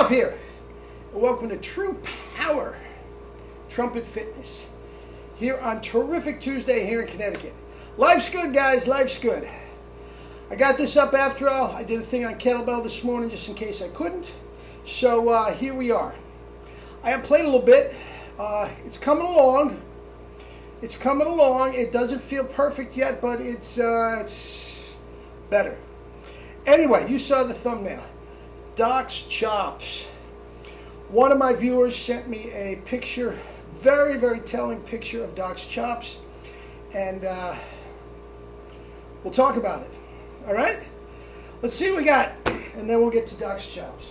Ralph here. Welcome to True Power Trumpet Fitness here on terrific Tuesday here in Connecticut. Life's good, guys. Life's good. I got this up after all. I did a thing on kettlebell this morning just in case I couldn't. So here we are. I have played a little bit. It's coming along. It's coming along. It doesn't feel perfect yet, but it's better. Anyway, you saw the thumbnail. Doc's Chops. One of my viewers sent me a picture, very, very telling picture of Doc's Chops, and we'll talk about it. All right? Let's see what we got, and then we'll get to Doc's Chops.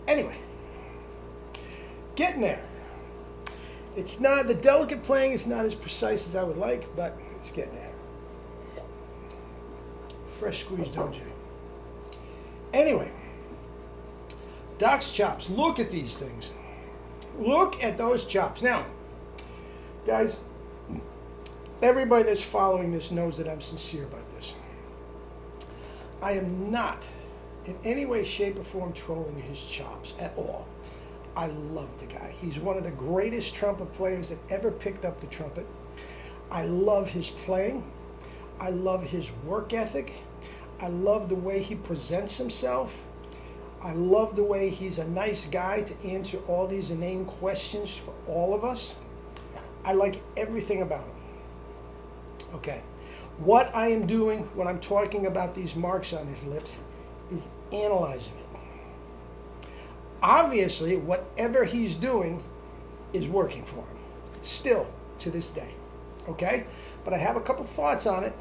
Anyway, getting there. It's not, the delicate playing is not as precise as I would like, but it's getting there. Fresh squeezed OJ. Anyway, Doc's Chops. Look at these things. Look at those chops. Now, guys, everybody that's following this knows that I'm sincere about this. I am not in any way, shape, or form trolling his chops at all. I love the guy. He's one of the greatest trumpet players that ever picked up the trumpet. I love his playing. I love his work ethic. I love the way he presents himself. I love the way he's a nice guy to answer all these inane questions for all of us. I like everything about him. Okay. What I am doing when I'm talking about these marks on his lips is analyzing it. Obviously, whatever he's doing is working for him, still to this day. Okay? But I have a couple thoughts on it.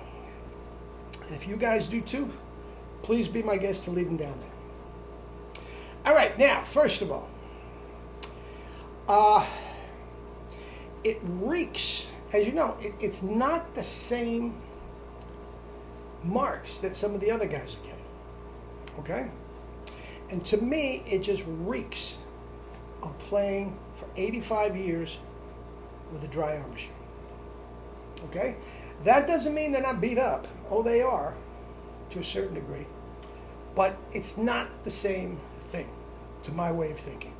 And if you guys do too, please be my guest to leave them down there. All right, now, first of all, it reeks, as you know, it's not the same marks that some of the other guys are getting. Okay? And to me, it just reeks of playing for 85 years with a dry arm machine. Okay? That doesn't mean they're not beat up. Oh, they are, to a certain degree. But it's not the same thing, to my way of thinking.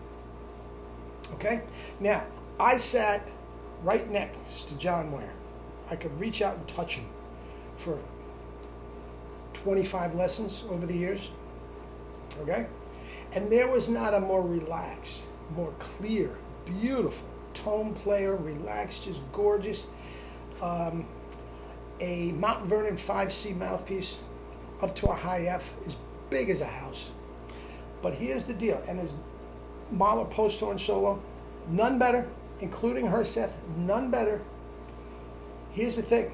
Okay? Now, I sat right next to John Ware. I could reach out and touch him for 25 lessons over the years. Okay? And there was not a more relaxed, more clear, beautiful tone player, relaxed, just gorgeous. A Mount Vernon 5C mouthpiece up to a high F, as big as a house. But here's the deal, and his Mahler post-horn solo, none better, including Herseth, none better. Here's the thing,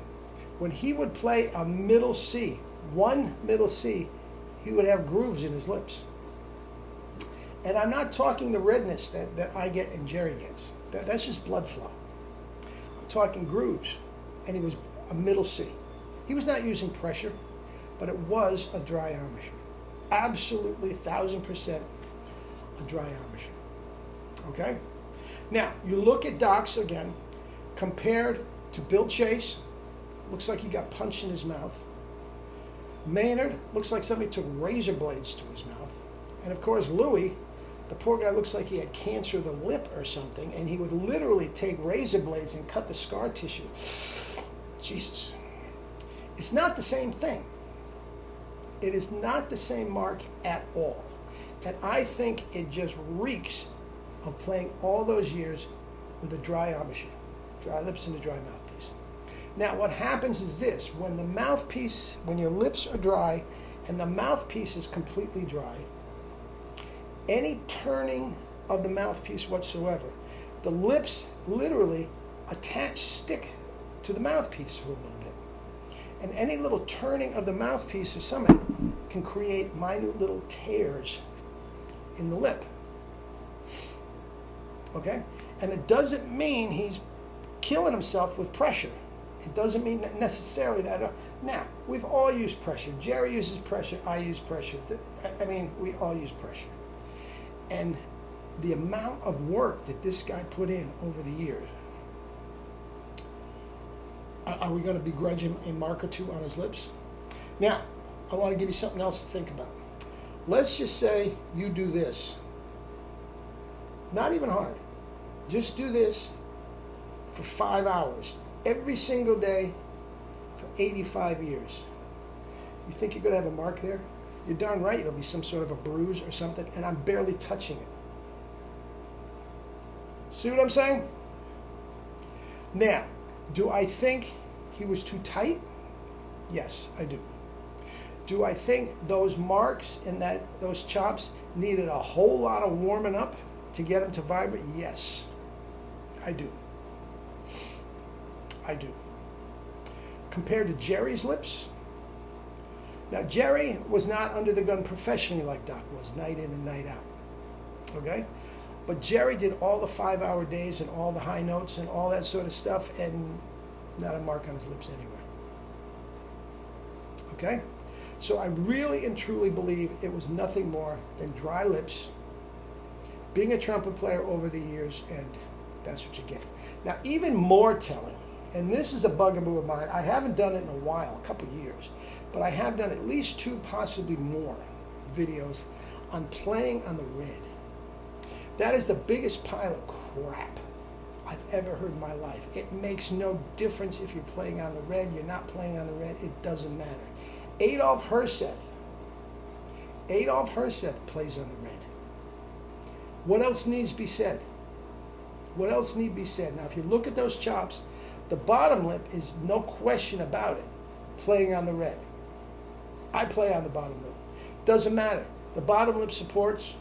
when he would play a middle C, one middle C, he would have grooves in his lips. And I'm not talking the redness that I get and Jerry gets. That's just blood flow. I'm talking grooves. And he was a middle C. He was not using pressure, but it was a dry arm machine. Absolutely 1,000% a dry arm machine. Okay? Now, you look at Doc's again, compared to Bill Chase, looks like he got punched in his mouth. Maynard looks like somebody took razor blades to his mouth. And of course, Louis, the poor guy looks like he had cancer of the lip or something, and he would literally take razor blades and cut the scar tissue. Jesus. It's not the same thing. It is not the same mark at all. And I think it just reeks of playing all those years with a dry embouchure, dry lips and a dry mouthpiece. Now, what happens is this: when the mouthpiece, when your lips are dry and the mouthpiece is completely dry, any turning of the mouthpiece whatsoever, the lips literally stick to the mouthpiece for a little bit. And any little turning of the mouthpiece or something can create minute little tears in the lip. Okay? And it doesn't mean he's killing himself with pressure. It doesn't mean that necessarily that. Now, we've all used pressure. Jerry uses pressure. I use pressure. I mean, we all use pressure. And the amount of work that this guy put in over the years, are we going to begrudge him a mark or two on his lips? Now, I want to give you something else to think about. Let's just say you do this. Not even hard. Just do this for 5 hours every single day for 85 years. You think you're going to have a mark there? You're darn right it'll be some sort of a bruise or something, and I'm barely touching it. See what I'm saying? Now, do I think he was too tight? Yes, I do. Do I think those marks and those chops needed a whole lot of warming up to get them to vibrate? Yes, I do. I do. Compared to Jerry's lips, now Jerry was not under the gun professionally like Doc was, night in and night out. Okay? But Jerry did all the 5-hour days and all the high notes and all that sort of stuff, and not a mark on his lips anywhere. Okay? So I really and truly believe it was nothing more than dry lips, being a trumpet player over the years, and that's what you get. Now, even more telling, and this is a bugaboo of mine, I haven't done it in a while, a couple years, but I have done at least 2, possibly more videos on playing on the red. That is the biggest pile of crap I've ever heard in my life. It makes no difference if you're playing on the red, you're not playing on the red, it doesn't matter. Adolf Herseth plays on the red. What else needs to be said? What else needs to be said? Now, if you look at those chops, the bottom lip is no question about it playing on the red. I play on the bottom lip. Doesn't matter. The bottom lip supports,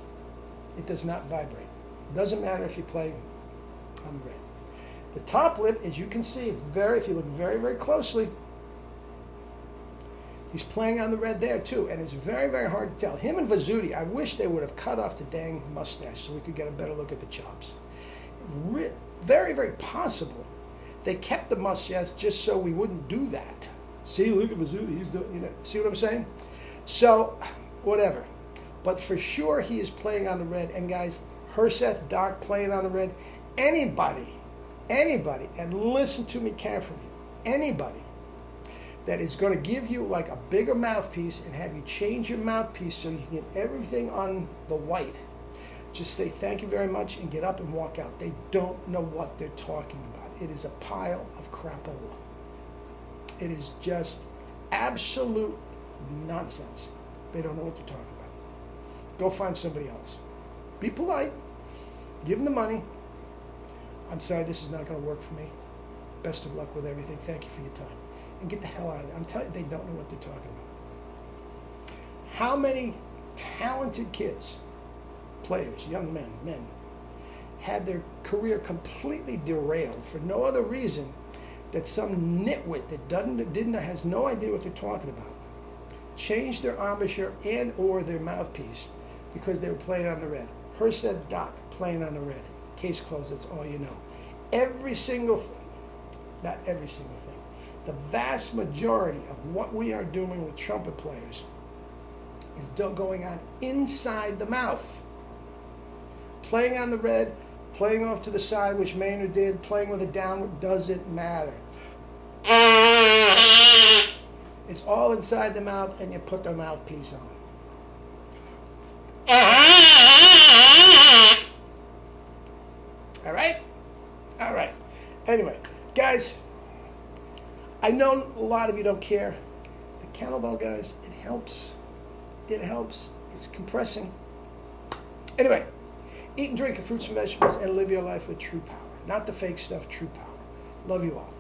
it does not vibrate. Doesn't matter if you play on the red. The top lip, as you can see, if you look very, very closely, he's playing on the red there too, and it's very, very hard to tell. Him and Vasuti, I wish they would have cut off the dang mustache so we could get a better look at the chops. Very, very possible they kept the mustache just so we wouldn't do that. See, look at Vasuti, he's doing, see what I'm saying? So, whatever. But for sure he is playing on the red, and guys, Herseth, Doc playing on the red, anybody, and listen to me carefully, anybody that is going to give you like a bigger mouthpiece and have you change your mouthpiece so you can get everything on the white, just say thank you very much and get up and walk out. They don't know what they're talking about. It is a pile of crapola. It is just absolute nonsense. They don't know what they're talking about. Go find somebody else. Be polite. Give them the money. I'm sorry, this is not going to work for me. Best of luck with everything. Thank you for your time. And get the hell out of there. I'm telling you, they don't know what they're talking about. How many talented kids, players, young men, had their career completely derailed for no other reason that some nitwit that has no idea what they're talking about changed their embouchure and or their mouthpiece because they were playing on the red. Herseth, Doc playing on the red. Case closed, that's all you know. Every single thing, not every single thing, the vast majority of what we are doing with trumpet players is going on inside the mouth. Playing on the red, playing off to the side, which Maynard did, playing with a downward, doesn't matter. It's all inside the mouth, and you put the mouthpiece on. All right? All right. Anyway, guys, I know a lot of you don't care. The kettlebell, guys, it helps. It helps. It's compressing. Anyway, Eat and drink your fruits and vegetables and live your life with true power. Not the fake stuff, true power. Love you all.